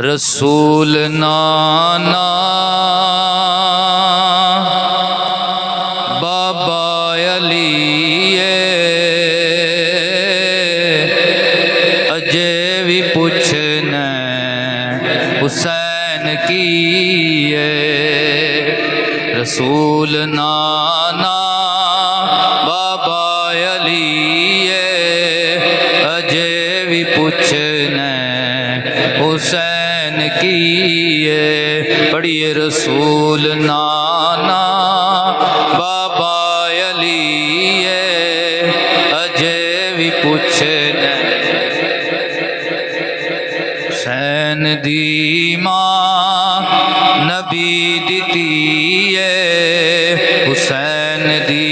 रसूल नाना बाबा अली अजे भी पूछना हुसैन की रसूल नाना बाबा अली अजे भी पूछना हुसैन की पढ़िए रसूल नाना बाबा अली अजे भी पूछना हुसैन दी मां नबी दिती हुसैन दी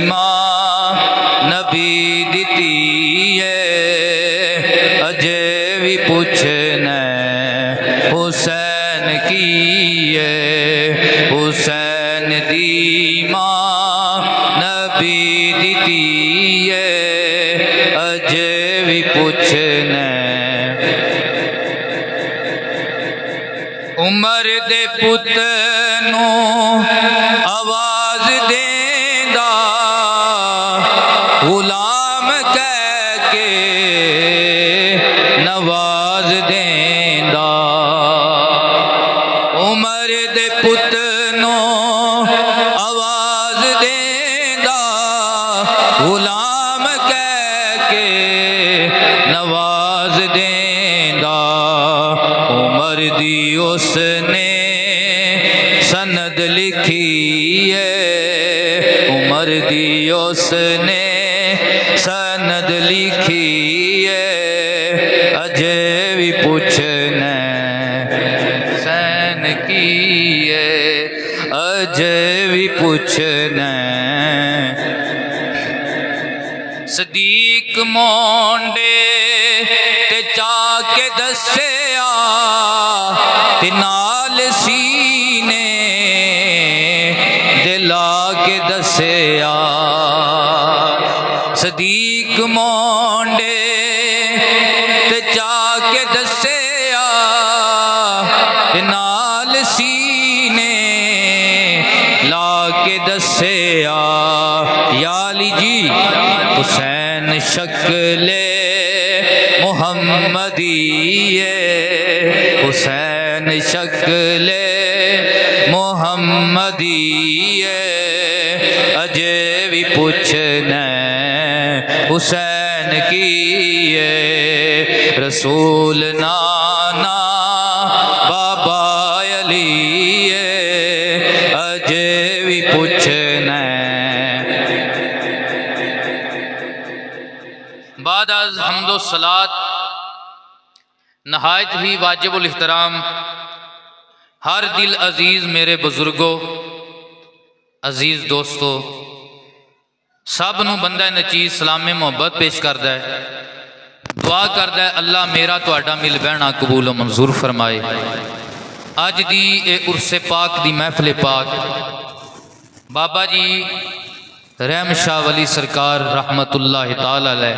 मां नबी दिती अजे भी पूछना हुसैन की हुसैन दी मां नबी दिती अजे भी पूछना उमर दे पुत नू आवाज देंदा गुलाम कह के नवाज देंदा उमर दे पुत नू आवाज देंदा गुलाम कह के नवाज देंदा उमर दी उसने सनद लिखी उमर दी उसने सनद लिखी अजे भी पूछना हुसैन की अजे भी पूछना सदीक मोंडे ते चाके दस्या ते नाल सीने दिला के दस्या सदीक मोंडे ते चाके दस्या ते नाल सीने ला के दस्या याली जी हुसैन शक्ले मुहम्मदी हुसैन शक्ले मुहम्मदी अजे भी पूछना हुसैन की रसूल नाना बाबा अली अजे भी पूछना बाद अज़ हम्दो सलात नहायत ही वाजिबुल इहतराम हर दिल अजीज़ मेरे बुजुर्गों अजीज़ दोस्तों सब नूं बंदा नचीज़ सलामे मुहब्बत पेश करता है दुआ करता है अल्लाह मेरा तुहाडा मिल बहना कबूल व मंजूर फरमाए अज दी ए उर्से पाक दी महफिल पाक बाबा जी रहम शाह वली सरकार रहमतुल्लाह ताला अलैह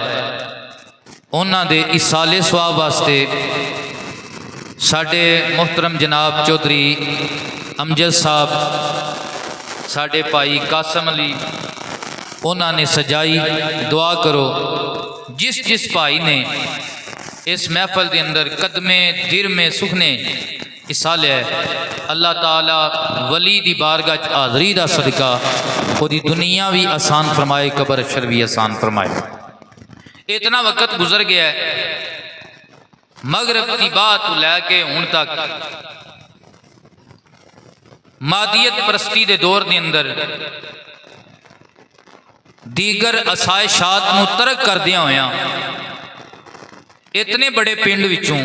उन्हां दे इसाले सवाब वास्ते साडे मोहतरम जनाब चौधरी अमजद साहब साडे भाई कासम अली उन्होंने सजाई दुआ करो जिस जिस भाई ने इस महफल के अंदर कदमे दिर में सुखने हिस्सा लिया अल्लाह ताला वली दी बारगाह हाज़री दा सदका ओदी दुनिया भी आसान फरमाए कबर अशर भी आसान फरमाए इतना वक्त गुजर गया है मगरब की बात लैके हुण तक मादियत परस्ती दे दौर के अंदर दीगर असायशात नूं तरक करदियां होया इतने बड़े पिंड विचों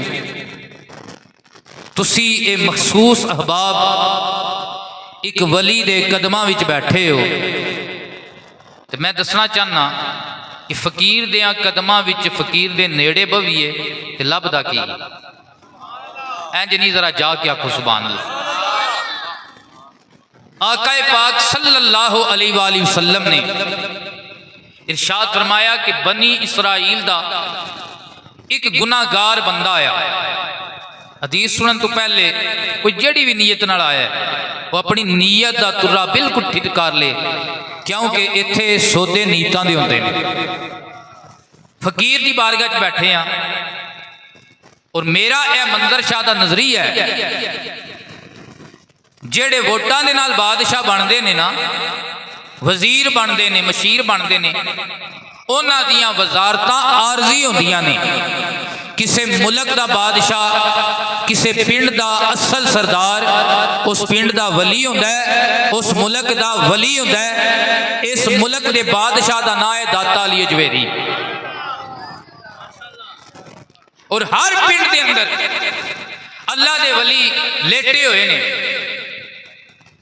तुसी ये मखसूस अहबाब एक वली दे कदमां विच बैठे हो तो मैं दसना चाहना कि फकीर दियां कदमां विच फकीर दे नेड़े बवीए ते लभदा की इंज नहीं जरा जाके आखो सुभान अल्लाह आकाए पाक सल्लल्लाहु अलैहि वसल्लम ने इरशाद फरमाया कि बनी इसराइल दा एक गुनाहगार बंदा आया हदीस सुनने तो पहले कोई जिहड़ी भी नीयत नाल आया वो अपनी नीयत का तुर्रा बिल्कुल ठीक कर ले, क्योंकि इत्थे सौदे नीयतां दे हुंदे ने। फकीर की बारगाह च बैठे हाँ और मेरा यह मंदर शाह का नजरिया है, जेड़े वोटां दे नाल बादशाह बनते ने ना, वजीर बनते ने, मशीर बनते ने, उन्हां दियां वजारतां आरजी होंदियां ने। किसी मुल्क का बादशाह किसी पिंड का असल सरदार उस पिंड का वली होंदा है, उस मुल्क का वली होंदा है। इस मुल्क के बादशाह का नाम है दाता अली अजवेरी। और हर पिंड के अंदर अल्लाह के वली लेटे हुए ने।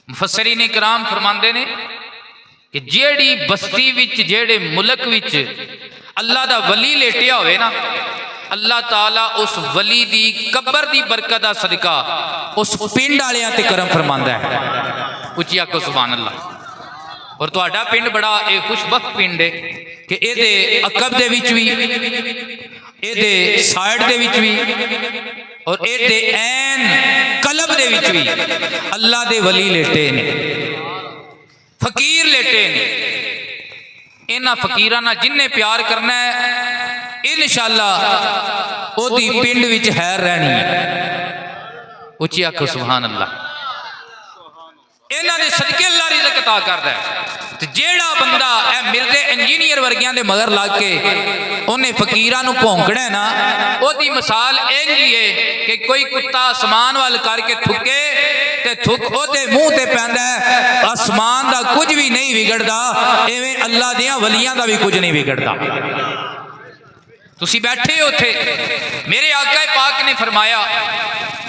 मुफस्सिरीन इकराम फरमाते ने कि जेड़ी बस्ती विच, जेड़े मुल्क विच अल्लाह का वली लेटिया होवे ना, अल्लाह ताला उस वली दी कब्र दी बरकत दा सदका उस पिंड वालियां ते करम फरमांदा है। उच्ची आखो सुभान अल्लाह। और तुहाडा पिंड बड़ा एक खुशबख्त पिंड है कि इहदे अकब दे विच भी, इहदे साइड दे विच भी और इहदे ऐन कलब दे विच भी अल्लाह दे वली लेटे ने, फकीर लेटे ने। इन्हां फकीरां नाल जिन्ने प्यार करना है इंशाअल्लाह ओदी पिंड विच हैर रहनी है। उच्ची आखो सुभान अल्लाह। इन्हां दे सदके अल्लाह रिज़्क अता करदा है। ते जेड़ा बंदा ए मिलदे इंजीनियर वर्गियां दे मगर लग के उन्हें फकीरां नूं भौंकना है ना, ओदी मिसाल इंज ही है कि कोई कुत्ता आसमान वाल करके थुके ते थुक ओदे मुंह ते पैंदा है। आसमान दा कुछ भी नहीं बिगड़दा, इवें अल्लाह दियां वलियां दा भी कुछ नहीं बिगड़दा। तुसी बैठे हो उथे, मेरे आका पाक ने फरमाया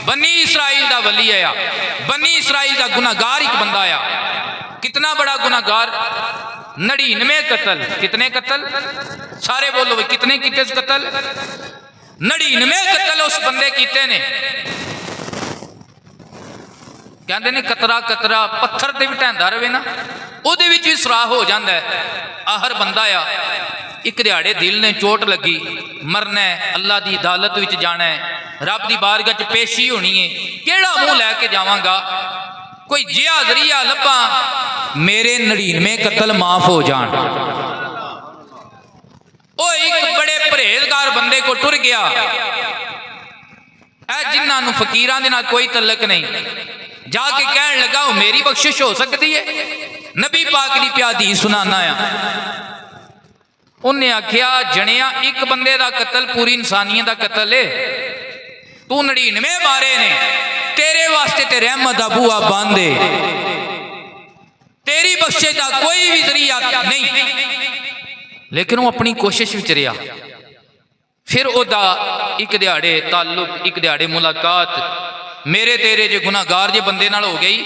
बनी इसराइल दा वली आया, बनी इसराइल दा गुनाहगार एक बंदा आया। कितना बड़ा गुनाहगार, 99 कतल। कितने कतल? सारे बोलो भाई, कितने किते कतल? 99 कतल उस बंदे कीते ने। कहते ने कतरा कतरा पत्थर ते भी ढहंदा रहे ना, ਉਹਦੇ ਵਿੱਚ भी सुराख हो जाता है। आहर बंदा आ, एक दिहाड़े दिल ने चोट लगी, मरना है, अल्लाह की अदालत विच जाना है, रब की बारगाह च पेशी होनी है, केड़ा मुँह लैके जावांगा? कोई जिहा जरिया लभा मेरे 99 कतल माफ हो जान। ओ एक बड़े परहेजगार बंदे को टुर गया, जिन्होंने फकीरां दे नाल कोई तल्लक नहीं, जाके कहन लगा वो मेरी बख्शिश हो सकती है। नबी पाक की प्यादी सुनाना आ। उन्हें आख्या जनिया एक बंदे का कतल पूरी इंसानियत का कतल है, तू 99 मारे ने, तेरे वास्ते ते रहमत दा बूहा बंद है, तेरी बख्शे का कोई भी जरिया नहीं। लेकिन वो अपनी कोशिश विच रहा। फिर ओदा एक दिहाड़े ताल्लुक, एक दिहाड़े मुलाकात मेरे तेरे जो गुनाहगार जे बंदे नाल हो गई,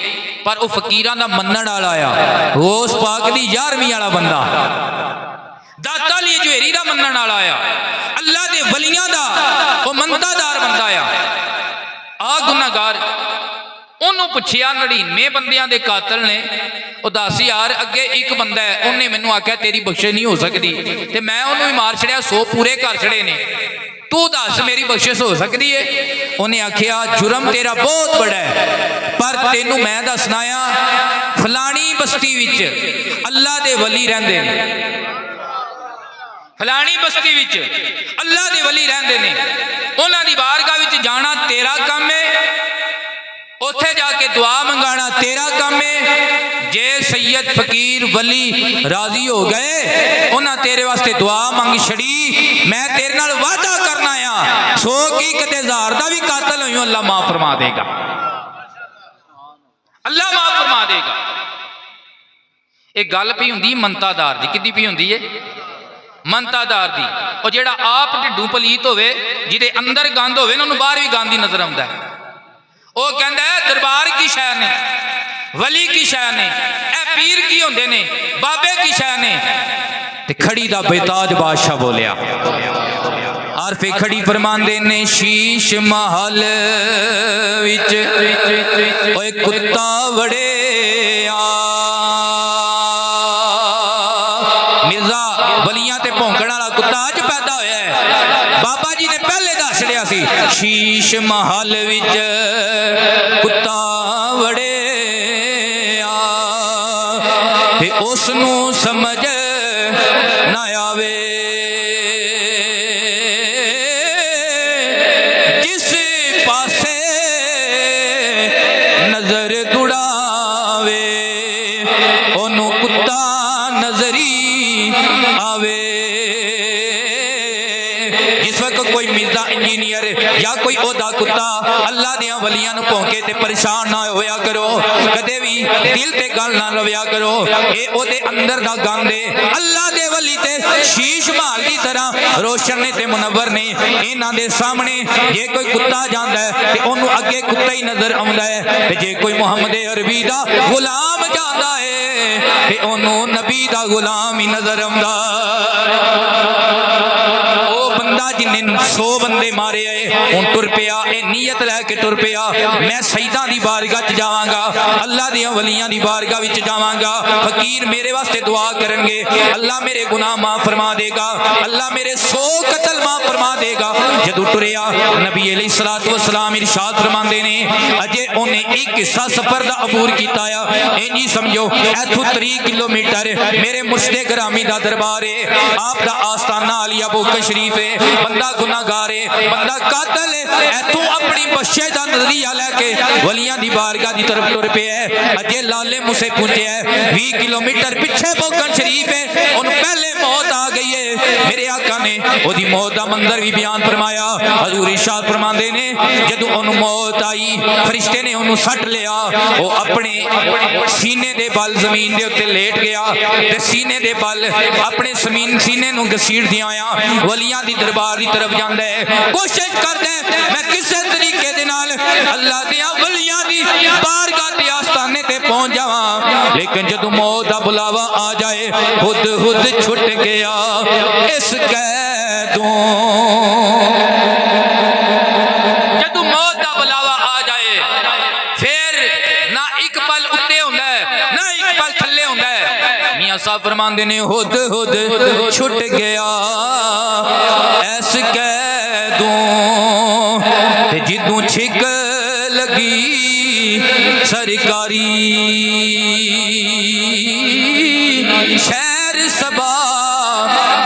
पर वो फकीरां दा मन्नण वाला आया, गौस पाक दी 11वीं वाला बंदा, दाता अली अजवेरी दा मन्नण वाला आया, अल्लाह दे वलियां दा वो मनतादार बंदा आया। आ गुनाहगार ओनू पुछया 99 बंदियां दे कातल ने, वो दस यार अगे एक बंदा है, उन्हें मैनू आख्या तेरी बख्शिश नहीं हो सकती, ते मैं उन्होंने भी मार छड़िया, 100 पूरे कर छड़े ने, तू दस मेरी बख्शिश हो सकती है? उन्हें आख्या जुर्म तेरा बहुत बड़ा है, पर तेनू मैं दसना आ, फलानी बस्ती विच अल्लाह दे वली रहिंदे ने, फलानी बस्ती विच अल्लाह दे वली रहिंदे ने, उन्हां दी बारगाह विच जाना तेरा काम है, उत्थे जाके दुआ मंगाना तेरा काम है। जे सैयद फकीर वली राजी हो गए, उन्हें तेरे वास्ते दुआ मंग छड़ी, मैं तेरे नाल वादा करना आ, 100 की कदे 1000 का भी कातल होई अल्लाह माफ फरमा देगा, अल्लाह माफ फरमा देगा। एक गल पई हुंदी मनतादार दी, किदी पई हुंदी है? मनतादार दी। और जेड़ा आप ढिड्डू पलीत होवे, जिहदे अंदर गंद होवे ना, उन्हें बाहर भी गंद ही नजर आउंदा है। वो कहता है दरबार की शै ने, वली की शै ने, पीर की होंदे ने, बाबे की शै ने। ते खड़ी दा बेताज बादशाह बोलिया, आरफे खड़ी फरमांदे ने शीश महल विच ओए कुत्ता वड़े आ। मिर्जा वलियां ते भौंकण वाला कुत्ता अज पैदा होया है, बाबा जी ने पहले दस छड़िया सी शीश महल विच कुत्ता वड़े ते उसनू समझ ना आवे जिस पासे नजर दुड़ावे ओनू कुत्ता नजरी आवे। जिस वक्त कोई मिर्जा इंजीनियर या कोई ओदा कुत्ता अल्लाह दियां वलियां नूं भौंके ते परेशान ना होया करो, कदे भी दिल ते गल ना लव्या करो। ये ओदे अंदर दा गंद है। अल्लाह दे वली ते शीश महल दी तरह रोशन ने ते मुनव्वर ने। इन्हां दे सामने जे कोई कुत्ता जांदा है ते ओनू अगे कुत्ता ही नजर आउंदा है, ते जे कोई मुहम्मद अरबी दा गुलाम जांदा है ते ओनू नबी दा गुलाम ही नजर आउंदा। जिन्हें 100 बंदे मारे आए हुण टुर पिया, नीयत लैके टुर पिया मैं शहीदां दी बारगाह च जावांगा, अल्लाह दियां वलियां दी बारगाह विच जावांगा। फकीर मेरे वास्ते दुआ करनगे, अल्लाह मेरे गुनाह माफ फरमा देगा, अल्लाह मेरे 100 कतल माफ फरमा देगा। जदों टुरिया नबी अलैहिस्सलातु वस्सलाम इरशाद फरमांदे ने अजे उन्हें एक हिस्सा सफर दा अबूर कीता आ, इंजी समझो इथों 30 किलोमीटर मेरे मुर्शिद ग्रामी दा दरबार है, आप दा आस्थाना आलिया बोका शरीफ है। बंदा गुनाहगार है, बंदा कातल है, इथों अपनी बख्शे दा नजरिया लैके वलियां दी बारगाह दी तरफ टुर पिया है। अजे लाले मुसे पहुंचे है 20 किलोमीटर पिछे बोकन शरीफ है, उन पहले मौत आ गई है। मेरे आका ने ओदी मौत दा मंजर भी बयान फरमाया। हजूर इरशाद फरमांदे ने जदों ओनू मौत आई फरिश्ते ने ओनू सट लिया, वो अपने सीने दे बल जमीन दे उत्ते लेट गया ते सीने दे बल अपने सीने नू घसीटदियां आया वलियां दी दरबार की तरफ जाता है। कोशिश करता है मैं किसी तरीके दे नाल अल्लाह दियां वलियां दी बारगाह ते आस्थाने ते पहुंच जावां, लेकिन जदों मौत दा बुलावा आ जाए खुद खुद छुट गया इस कैदों। जदों मौत दा बुलावा आ जाए फिर ना एक पल उत्ते हुंदा है ना एक पल थल्ले हुंदा है। मियां साहब फरमांदे ने हुद हुद छुट गया ऐस कैदों ते जिदों छिक लगी सरकारी शहर सबा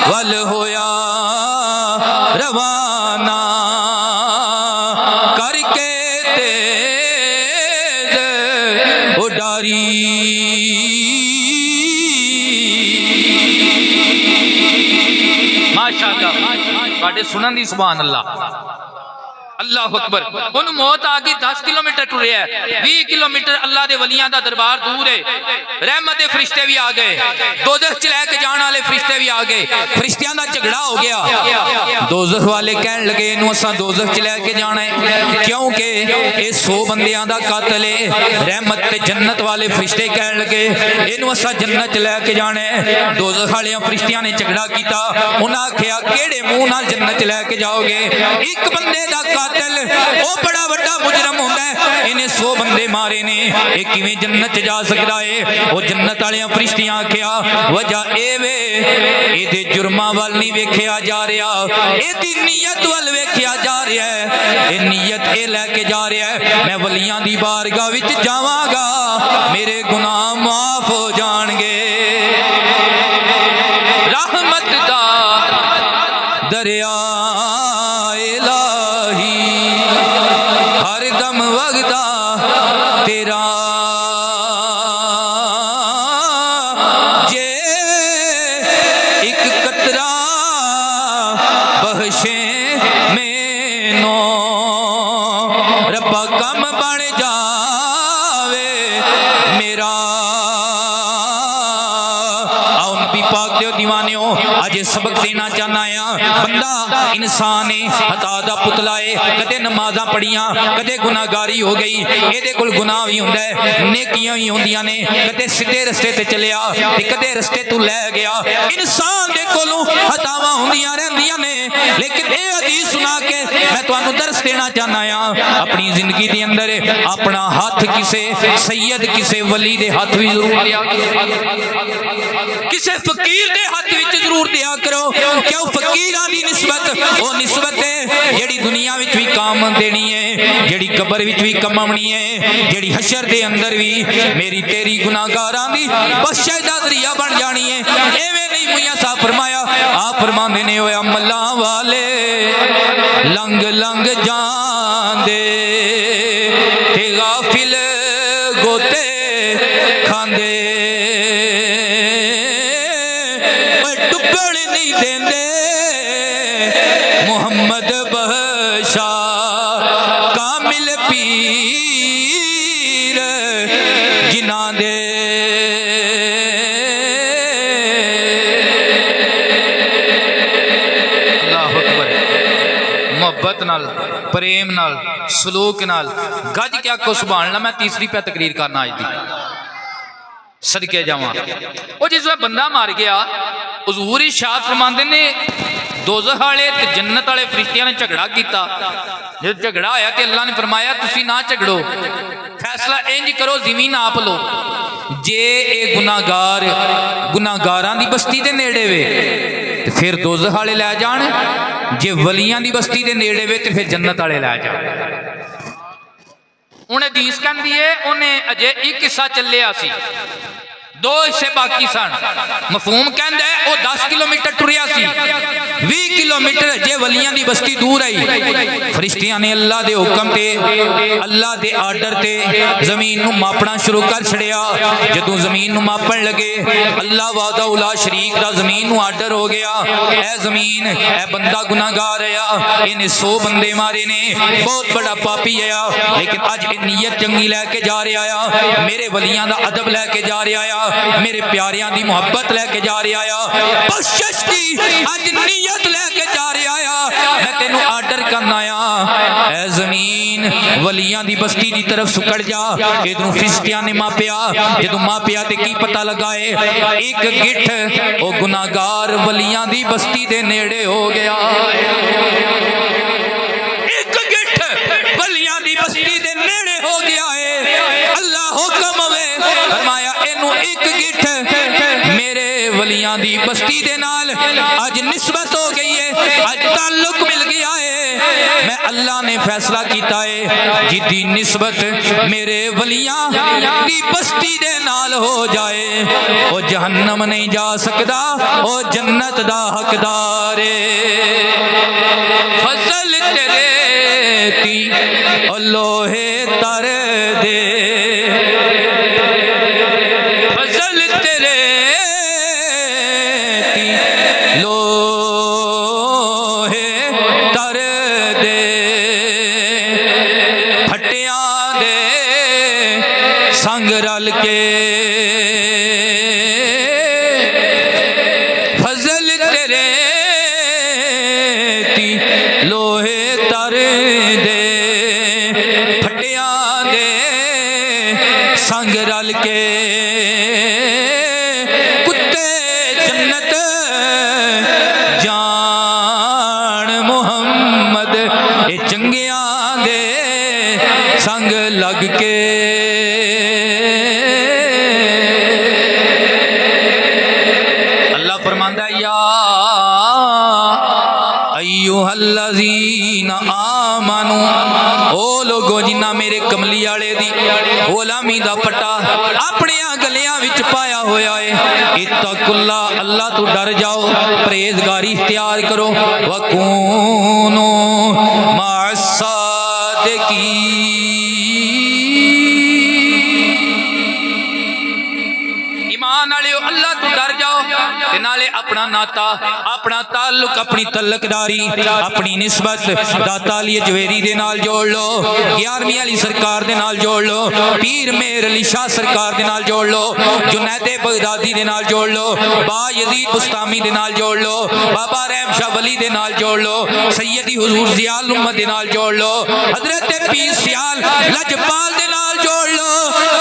वल होया रवाना करके तेज उडारी। माशाअल्लाह तुहाडे सुनन दी सुभान अल्लाह अल्लाह अकबर। उन्हें मौत आ गई 10 किलोमीटर टुरिया 20 किलोमीटर अल्लाह दे वलियां दा दरबार दूर है। रहमत दे फरिश्ते भी आ गए, दोज़ख च लेके जाने वाले फरिश्ते भी आ गए। फरिश्तियां दा झगड़ा हो गया, दोज़ख वाले कहन लगे इनू असां दोज़ख च लेके जाना है क्योंकि ये 100 बंदियां दा कातल है। रहमत ते जन्नत वाले फरिश्ते कहन लगे इनू असां जन्नत च लेके जाना है। दोज़ख वाले फरिश्तियां ने झगड़ा किया, उन्हें आख्या केड़े मुंह नाल जन्नत च लेके जाओगे? एक बंदे दा कातिल वो बड़ा बड़ा मुजरम होता है, इन्हें 100 बंदे मारे ने, एक किवें जन्नत जा सकता है? वो जन्नत वालियां फरिश्तियां आख्या वजह ए वे इहदे जुर्मां वल नहीं वेख्या जा रहा, इहदी नीयत वल वेख्या जा रहा है। ये नीयत ए लैके जा रहा है मैं वलियां दी बारगाह विच जावांगा मेरे गुनाह माफ हो जाणगे। रहमत दा दरिया हर दम वगदा तेरा जे एक कतरा बख्शे मैनू रब्बा कम बन जावे मेरा। आओ नबी पाक दे दीवानियो अज सबक देना चाहना है। बंदा इंसान है, हता दा पुतला है, कदे नमाज़ां पढ़ियां कदे गुनाहगारी हो गई, एदे कोल गुनाह भी हुंदा है नेकियां भी होंदियां ने, कदे सीधे रस्ते ते चलिया ते कदे रस्ते तू लै गया। इंसान दे कोलों हतावां होंदियां रहंदियां ने, लेकिन ए हदीस सुना के मैं तुहानू दर्स देना चाहना आ अपनी जिंदगी के अंदर अपना हाथ किसे सैयद किसे वली दे हाथ भी जरूर दिया किसे फकीर दे हाथ विच जरूर दिया करो क्यों फकीरां दी निस्बत वो निस्बत है जेड़ी दुनिया विच भी काम देनी है जेड़ी कब्र विच भी कमावनी है जेड़ी हशर दे अंदर भी मेरी तेरी गुनाहगारां दी बख्शिश दा जरिया बन जानी है एवें नहीं मियां साहब फरमाया आप फरमांदे ने ओए अमलां वाले लंघ लंघ जांदे ते गाफिल गोते खांदे टुकड़ नहीं देंदे मुहम्मद बख्शा कामिल पीर जिन्हां दे मोहब्बत नाल प्रेम नाल सलूक नाल गज क्या को सुभान अल्लाह। मैं तीसरी पे तकरीर करना आज दी सदके जावां वो जिस वे बंदा मार गया हुजूर इरशाद फरमांदे ने दोज़ख वाले ते जन्नत वाले फरिश्तियां ने झगड़ा किया जो झगड़ा होया ते अल्लाह ने फरमाया तुसी ना झगड़ो फैसला इंज करो ज़मीन नाप लो जे ए गुनाहगारां दी बस्ती दे नेड़े वे ते फिर दोज़ख वाले लै जाण जे वलियां दी बस्ती दे नेड़े वे ते फिर जन्नत वाले लै जाण। उन्हें हदीस कहंदी है उन्हें अजे एक हिस्सा चलिया सी दो हिस्से बाकी सन मफहूम कहंदा है वो 10 किलोमीटर टुरिया सी 20 किलोमीटर अजे वलियां दी बस्ती दूर आई फरिश्तियां ने अल्लाह दे हुक्म ते अल्लाह दे आर्डर ते जमीन नू मापना शुरू कर छड़िया जदों जमीन नू मापन लगे अल्लाह वादा उला शरीक दा जमीन नू आर्डर हो गया ए जमीन ए बंदा गुनाहगार है इन्हें 100 बंदे मारे ने बहुत बड़ा पापी है लेकिन अज नीयत चंगी लैके जा रहा आ मेरे वलियां दा अदब लैके जा रहा आ मेरे प्यारियां दी मोहब्बत लैके जा रहा आ बख्शिश दी अज नीयत लैके जा रहा आ मैं तेनू आर्डर करना आ ए जमीन वलियां दी बस्ती दी तरफ सुकड़ जा इधरों फरिश्तियां ने मापिया जदों मापिया ते की पता लगा है एक गिठ ओ गुनाहगार वलियां दी बस्ती दे नेड़े हो गया एक गिठ वलियां दी बस्ती दे नेड़े हो गया है अल्लाह हुक्म वे फरमाया एनू एक गिठ मेरे वलियां दी बस्ती दे नाल अज निस्बत हो गई है अज ताल्लुक मिल गया है मैं अल्लाह ने फैसला किया है जिदी निस्बत मेरे वलियां दी बस्ती दे नाल हो जाए वो जहन्नम नहीं जा सकता वो जन्नत दा हकदार है फजल तेरे ती ओ लोहे तर दे फजल तेरे ती लोहे तर दे फटिया दे संग रल के फजल तेरे ती लोहे तर दे फटिया दे संग रल के कुत्ते जन्नत जान मुहम्मद ए चंगिया दे संग लग के अल्लाह फरमांदा या अय्युहल्लज़ीना आमनू ओ लोगो जिन्ना मेरे कमली वाले दी गुलामी दा पट्टा अपने गलियां विच पाया होया है इत्तकुल्ला अल्लाह तो डर जाओ परहेजगारी इख्तियार करो वकूनो मास्सादिकीन ईमान वालियो अल्लाह तो डर जाओ ते नाले अपना नाता अपना ताल्लुक अपनी तलकदारी अपनी निस्बत दाता अली जवेरी दे नाल जोड़ लो 11वीं अली सरकार दे नाल जोड़ लो पीर मेहर अली शाह सरकार दे नाल जोड़ लो जुनैद बगदादी दे नाल जोड़ लो बा यजीद बुस्तामी दे नाल जोड़ लो बाबा रहम शाह वली दे नाल जोड़ लो सैयदी हुजूर जियाल उम्मत दे नाल जोड़ लो हजरत पीर सियाल लजपाल दे नाल जोड़ लो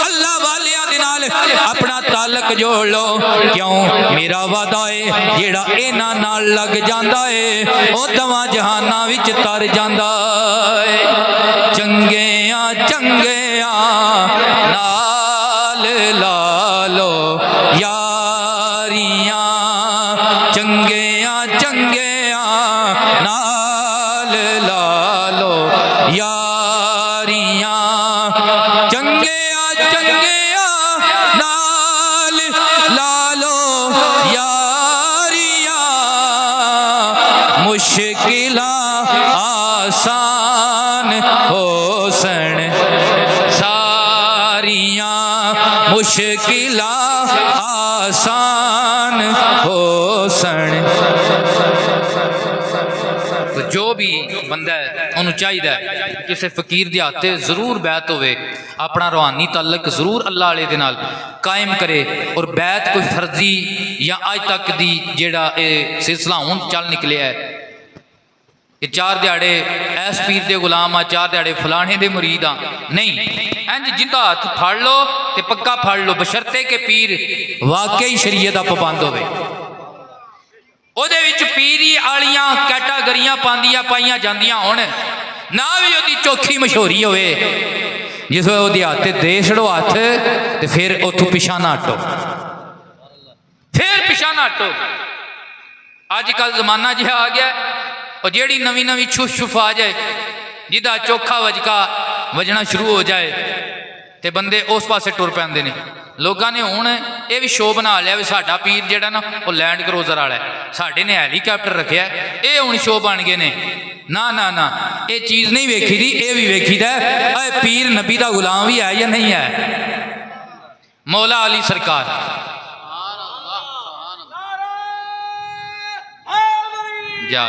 अल्लाह वालियां दे नाल नाल अपना ताल्लुक जोड़ लो। क्यों मेरा वादा है जेड़ा इन्हां नाल लग जांदा है ओ दवां जहानां विच तर जांदा है। चंगिया चंगिया नाल ला लो यारियां, चंगिया चंगिया नाल ला लो यारियां, चंगिया चंगिया नाल ला लो यारियां। मुश्किलां आसान हो सन सारियां, मुश्किलां आसान हो सन। तो जो भी बंदा है उन्होंने चाहिए किसी फकीर के हाथ जरूर बैत होवे, अपना रूहानी ताल्लुक जरूर अल्लाह वाले दे नाल कायम करे। और बैत कोई फर्जी या अज तक दी जेड़ा सिलसिला हुण चल निकलिया है कि 4 दिहाड़े ऐस पीर दे गुलाम आ, 4 दिहाड़े फलाने दे मुरीद आ, नहीं। इंज जिंदा हाथ फड़ लो ते पक्का फड़ लो, बशर्ते के पीर वाकई शरीयत दा पाबंद होवे। ਉਹਦੇ ਵਿੱਚ ਪੀਰੀ ਵਾਲੀਆਂ ਕੈਟਾਗਰੀਆਂ ਪਾਈਆਂ ਜਾਂਦੀਆਂ ਹੋਣ, ਨਾ ਵੀ ਉਹਦੀ ਚੋਖੀ ਮਸ਼ਹੂਰੀ ਹੋਵੇ, ਜਿਸ ਵੇਲੇ ਉਹਦੇ ਹੱਥ 'ਤੇ ਦੇ ਛੜੋ ਹੱਥ ਤੇ ਫਿਰ ਉੱਥੋਂ ਪਿਛਾ ਨਾ ਹਟੋ, ਫਿਰ ਪਿਛਾ ਨਾ ਹਟੋ। ਅੱਜ ਕੱਲ੍ਹ ਜ਼ਮਾਨਾ ਜਿਹਾ ਆ ਗਿਆ, ਉਹ ਜਿਹੜੀ ਨਵੀਂ ਛੁਫ ਆ ਜਾਏ, ਜਿਹਦਾ ਚੋਖਾ ਵਜਣਾ ਸ਼ੁਰੂ ਹੋ ਜਾਏ ਤੇ ਬੰਦੇ ਉਸ ਪਾਸੇ ਟੁਰ ਪੈਂਦੇ ਨੇ। लोगों ने हुण ये भी शो बना लिया भी साडा पीर जिहड़ा ना वो लैंड क्रूजर वाला है, साडे ने हैलीकैप्टर रखिया, ये हुण शो बन गए ने। ना ना ना, ये चीज़ नहीं वेखी दी, ये भी वेखी दा पीर नबी का गुलाम भी है या नहीं है। मौला अली सरकार जा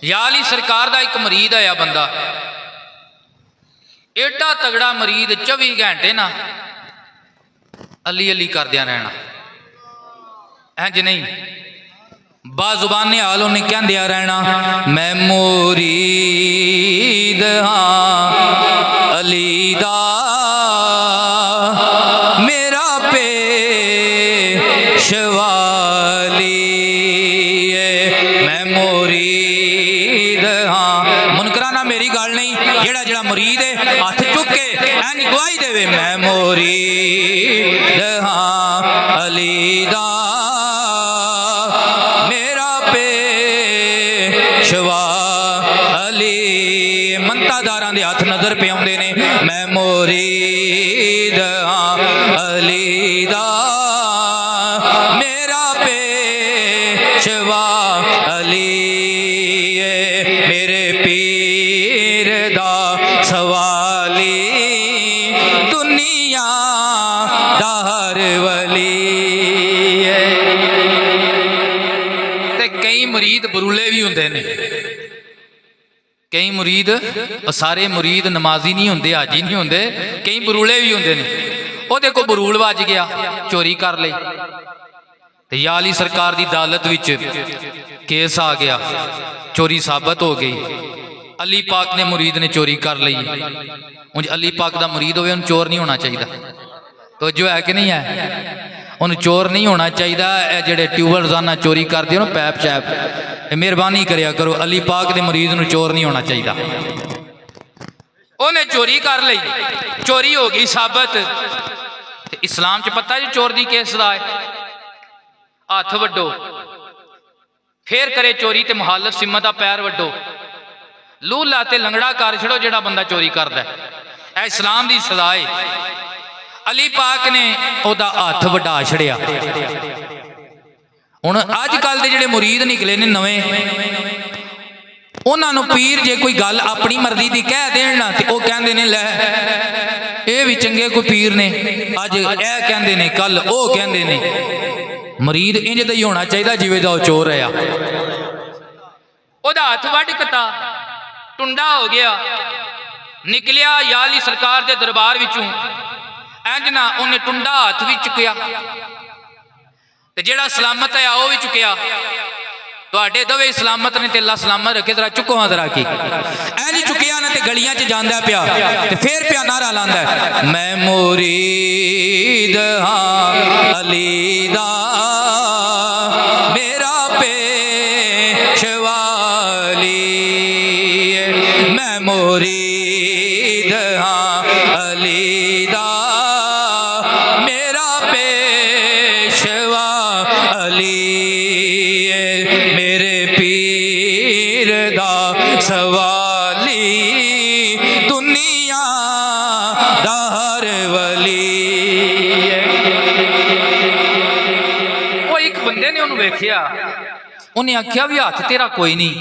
या अली सरकार का एक मरीद आया बंदा, एडा तगड़ा मरीद, 24 घंटे ना अली अली करदिया रहना, इंज नहीं बाजुबाने हाल उन्हें कहदिया रहना, मैं मुरीद हाँ अली दा, मेरा पेशवाली मैं मुरीद हाँ। मुनकराना मेरी गल नहीं, जेड़ा जेड़ा मुरीद है हाथ चुक के एन गवाही देवे, मैं मुरीद हाँ अली दा, मेरा पेशवा अली। मंतादारां दे हाथ नजर पे आउंदे ने, मैं मुरीद हाँ अली दा, मेरा पेशवा अली, मेरे पीर दा सवाली, दुनिया दा हर वली। ते कई मुरीद बरूले भी हुंदे ने, कई मुरीद, सारे मुरीद नमाजी नहीं होंदे, हाजी नहीं होंदे, कई बरूले भी होंदे ने। ਉਹਦੇ को बरूल ਵੱਜ गया, चोरी कर ਲਈ ਤੇ या अली सरकार की अदालत विच केस आ गया, चोरी साबित हो गई। अली पाक ने मुरीद ने चोरी कर ली। उंज अली पाक का मुरीद होवे उन्हें चोर नहीं होना चाहिए, तो जो है कि नहीं है, उन्हें चोर नहीं होना चाहिए। जेडे ट्यूबल रोजाना चोरी करते हो ना पैप शैप, मेहरबानी करिया करो, अली पाक के मुरीद नूं चोर नहीं होना चाहिए। उन्हें चोरी कर ली, चोरी हो गई साबित। इस्लाम च पता जी चोर की केस दा है, हाथ वड्डो, फिर करे चोरी ते मुहालत सिमत का पैर वड्डो, लूला ते लंगड़ा कर छड़ो जेड़ा बंदा चोरी करदा है। इस्लाम की सजा है। अली पाक ने ओदा हाथ वड्डा छड़िया। हुण अजकल दे जेड़े मुरीद निकले ने नवें, उन्होंने पीर जे कोई गल अपनी मर्जी की कह देना तो वह कहते ने लै ये भी चंगे कोई पीर ने, अज ए कहते ने कल वो कहते ने। मरीद इंज दा ही होना चाहिए जिवें दा चोर है। ओदा हाथ वड्ड कता टुंडा हो गया, निकलिया या अली सरकार के दरबार विचों, इंज ना उन्हें टुंडा हाथ भी चुकया ते जेड़ा सलामत है वो भी चुकया। ਤੁਹਾਡੇ ਦੋਵੇਂ ਸਲਾਮਤ ਨੇ ਤੇ ਅੱਲਾ ਸਲਾਮਤ ਰੱਖੇ। ਜ਼ਰਾ ਚੁੱਕੋ ਹਾਂ ਜ਼ਰਾ ਕੀ ਐ ਨਹੀਂ ਚੁੱਕਿਆ ਨਾ ਤੇ ਗਲੀਆਂ 'ਚ ਜਾਂਦਾ ਪਿਆ ਤੇ ਫੇਰ ਪਿਆ ਨਾਰਾ ਲਾਂਦਾ ਮੈਂ ਮੁਰੀਦ ਹਾਂ ਅਲੀ ਦਾ ਮੇਰਾ ਪੇਸ਼ਵਾ ਅਲੀ ਮੈਂ ਮੁਰੀਦ ਹਾਂ ਅਲੀ ਦਾ ਮੇਰਾ ਪੇਸ਼ਵਾ ਅਲੀ ਮੇਰੇ ਪੀਰ ਦਾ ਸਵਾਲੀ ਦੁਨੀਆ ਦਾ ਹਰ ਵਲੀ। ਉਹ ਇੱਕ ਬੰਦੇ ਨੇ ਉਹਨੂੰ ਵੇਖਿਆ, ਉਹਨੇ ਆਖਿਆ ਵੀ ਹੱਥ ਤੇਰਾ ਕੋਈ ਨਹੀਂ,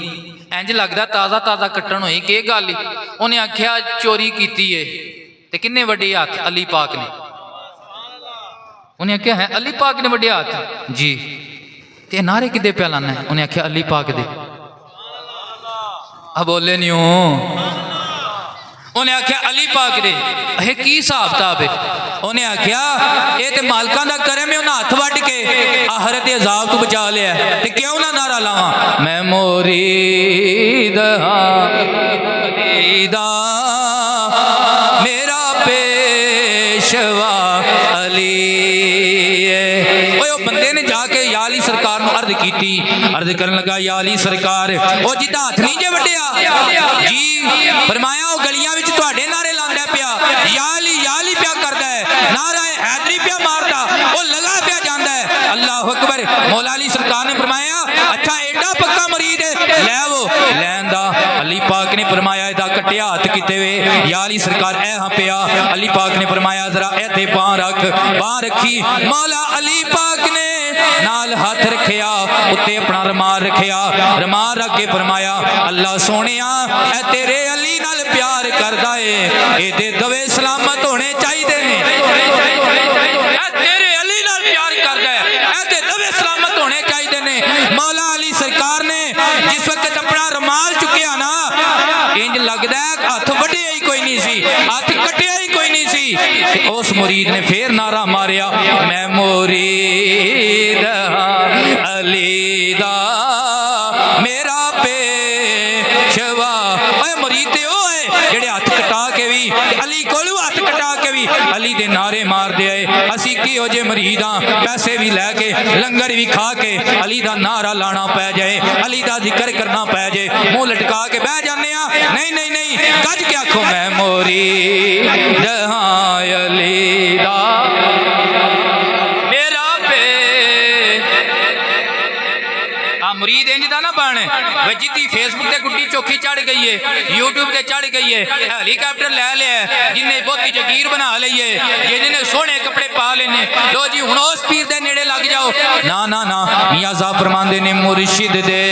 ਇੰਜ ਲੱਗਦਾ ਤਾਜ਼ਾ ਤਾਜ਼ਾ ਕੱਟਣ ਹੋਈ ਕੀ ਗੱਲ। ਉਹਨੇ ਆਖਿਆ ਚੋਰੀ ਕੀਤੀ ਏ। ਤੇ ਕਿੰਨੇ ਵੱਡੇ ਹੱਥ? ਅਲੀ ਪਾਕ ਨੇ। ਉਹਨੇ ਆਖਿਆ ਹੈ ਅਲੀ ਪਾਕ ਨੇ ਵੱਡੇ ਹੱਥ ਜੀ। ਤੇ ਨਾਰੇ ਕਿਦੇ ਪਿਆ ਲਾਣਾ? ਉਹਨੇ ਆਖਿਆ ਅਲੀ ਪਾਕ ਦੇ। ਆ ਬੋਲੇ ਨਹੀਂ ਹੋ। ਉਹਨੇ ਆਖਿਆ ਅਲੀ ਪਾਕ ਦੇ। ਇਹ ਕੀ ਹਿਸਾਬ ਕਿਤਾਬ ਹੈ? ਉਹਨੇ ਆਖਿਆ ਇਹ ਤੇ ਮਾਲਕਾਂ ਦਾ ਕਰਮ ਹੈ, ਉਹਨਾਂ ਹੱਥ ਵੱਢ ਕੇ ਆਖਰਤ ਦੇ ਅਜ਼ਾਬ ਤੋਂ ਬਚਾ ਲਿਆ। ਤੇ ਕਿਉਂ ਨਾ ਨਾਰਾ ਲਾਵਾਂ ਮੈਂ ਮੁਰੀਦ ਹਾਂ ਅਲੀ ਦਾ ਮੇਰਾ ਪੇਸ਼ਵਾ ਅਲੀ। ਉਹ ਬੰਦੇ ਨੇ ਜਾ ਕੇ ਯਾ ਅਲੀ ਸਰਕਾਰ ਨੂੰ ਅਰਜ਼ ਕੀਤੀ, ਅਰਜ਼ ਕਰਨ ਲੱਗਾ ਯਾ ਅਲੀ ਸਰਕਾਰ ਉਹ ਜਿੱਦਾਂ ਹੱਥ ਨਹੀਂ ਜੇ ਵੱਢਿਆ ਜੀ, ਫਰਮਾਇਆ ਉਹ ਗਲੀਆਂ ਵਿੱਚ ਤੁਹਾਡੇ ਨਾਰੇ ਲਾਉਂਦਾ ਪਿਆ ਯਾ ਅਲੀ ਪਿਆ ਕਰਦਾ ਹੈ, ਨਾਰਾ ਹੈਦਰੀ ਪਿਆ ਮਾਰਦਾ, ਉਹ ਲਗਾ ਪਿਆ ਜਾਂਦਾ ਹੈ। ਅੱਲਾਹੁ ਅਕਬਰ। ਮੌਲਾ ਅਲੀ ਸਰਕਾਰ ਨੇ ਫਰਮਾਇਆ ਅੱਛਾ ਐਡਾ ਪੱਕਾ ਮਰੀਦ ਹੈ, ਲੈ ਉਹ ਲੈਣ ਦਾ। ਅਲੀ ਪਾਕ ਨੇ ਫਰਮਾਇਆ ਇਹਦਾ ਕੱਟਿਆ ਹੱਥ ਕਿਤੇ ਵੇ? ਯਾ ਅਲੀ ਸਰਕਾਰ ਐ ਹਾਂ ਪਿਆ। ਅਲੀ ਪਾਕ ਨੇ ਫਰਮਾਇਆ ਜ਼ਰਾ ਇੱਥੇ ਬਾਂਹ ਰੱਖ। ਬਾਂਹ ਰੱਖੀ। ਮੌਲਾ ਅਲੀ ਪਾਕ ਨੇ ਨਾਲ ਹੱਥ ਰੱਖਿਆ, ਉੱਤੇ ਆਪਣਾ ਰਮਾਲ ਰੱਖਿਆ, ਰਮਾਲ ਰੱਖ ਕੇ ਫਰਮਾਇਆ ਅੱਲਾ ਸੋਹਣਿਆ ਇਹ ਤੇਰੇ ਅਲੀ ਨਾਲ ਪਿਆਰ ਕਰਦਾ ਏ, ਇਹਦੇ ਦਵੇ ਸਲਾਮਤ ਹੋਣੇ ਚਾਹੀਦੇ ਨੇ। ਇਹ ਤੇਰੇ ਅਲੀ ਨਾਲ ਪਿਆਰ ਕਰਦਾ ਹੈ, ਇਹਦੇ ਦਵੇ ਸਲਾਮਤ ਹੋਣੇ ਚਾਹੀਦੇ ਨੇ। ਮੌਲਾ ਅਲੀ ਸਰਕਾਰ ਨੇ ਜਿਸ ਵਕਤ ਆਪਣਾ ਰਮਾਲ ਚੁੱਕਿਆ ਨਾ, ਇੰਜ ਲੱਗਦਾ ਹੱਥ ਵੱਢਿਆ ਹੀ ਕੋਈ ਨਹੀਂ ਸੀ, ਹੱਥ ਕੱਟਿਆ ਹੀ ਕੋਈ ਨਹੀਂ ਸੀ। ਤੇ ਉਸ ਮੁਰੀਦ ਨੇ ਫੇਰ ਨਾਰਾ ਮਾਰਿਆ ਮੈਂ ਮੁਰੀਦ ਹਾਂ ਅਲੀ ਦਾ ਮੇਰਾ ਪੇਸ਼ਵਾ। ਓਏ ਮੁਰੀਦ ਤੇ ਉਹ ਹੈ ਜਿਹੜੇ ਹੱਥ ਕਟਾ ਕੇ ਵੀ ਅਲੀ ਕੋਲੋਂ ਹੱਥ ਕਟਾ ਕੇ ਵੀ ਅਲੀ ਦੇ ਨਾਰੇ ਮਾਰਦੇ ਆਏ। ਅਸੀਂ ਕਿਹੋ ਜਿਹੇ ਮਰੀਦ ਹਾਂ, ਪੈਸੇ ਵੀ ਲੈ ਕੇ ਲੰਗਰ ਵੀ ਖਾ ਕੇ ਅਲੀ ਦਾ ਨਾਰਾ ਲਾਣਾ ਪੈ ਜਾਏ, ਅਲੀ ਦਾ ਜ਼ਿਕਰ ਕਰਨਾ ਪੈ ਜਾਏ, ਮੂੰਹ ਲਟਕਾ ਕੇ ਬਹਿ ਜਾਂਦੇ ਆ। ਨਹੀਂ ਨਹੀਂ ਨਹੀਂ, ਗੱਜ ਕੇ ਆਖੋ ਮੈਂ ਮੁਰੀਦ ਹਾਂ ਅਲੀ ਦਾ ਮੇਰਾ मुरीद इंज दा ना बन वे जिद्दी फेसबुक ते गुड्डी चौखी चढ़ गई है, यूट्यूब ते चढ़ गई है, हेलीकॉप्टर लै लिया, जिन्हें बहुती जगीर बना ली है, जिन्हें सोहने कपड़े पा लेने। लो जी हुण उस पीर दे नेड़े लग जाओ। ना ना ना, मियां साहब फरमांदे ने मुर्शिद दे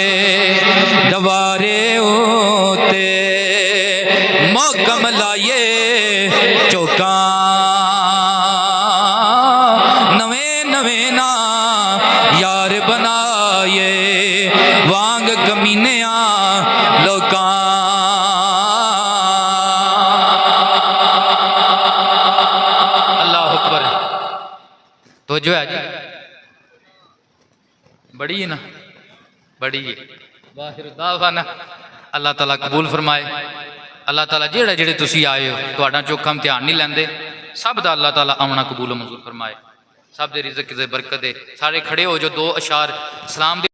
दवारे उते मोहकम लाए चौका नवे नवे ना यार बनाए वांग कमीनिया लोका। अल्लाह अकबर। तो जो है जी बड़ी है ना, बड़ी है। वाहिर दावाना अल्लाह ताला कबूल फरमाए। अल्लाह ताला जेड़े जेड़े तुसी आए हो तुहाडा चोखा इम्तिहान नहीं लैंदे, सब दा अल्लाह ताला आमना कबूल मंजूर फरमाए, सब दे रिज़्क दे बरकत दे। सारे खड़े हो जो दो अशार सलाम दे।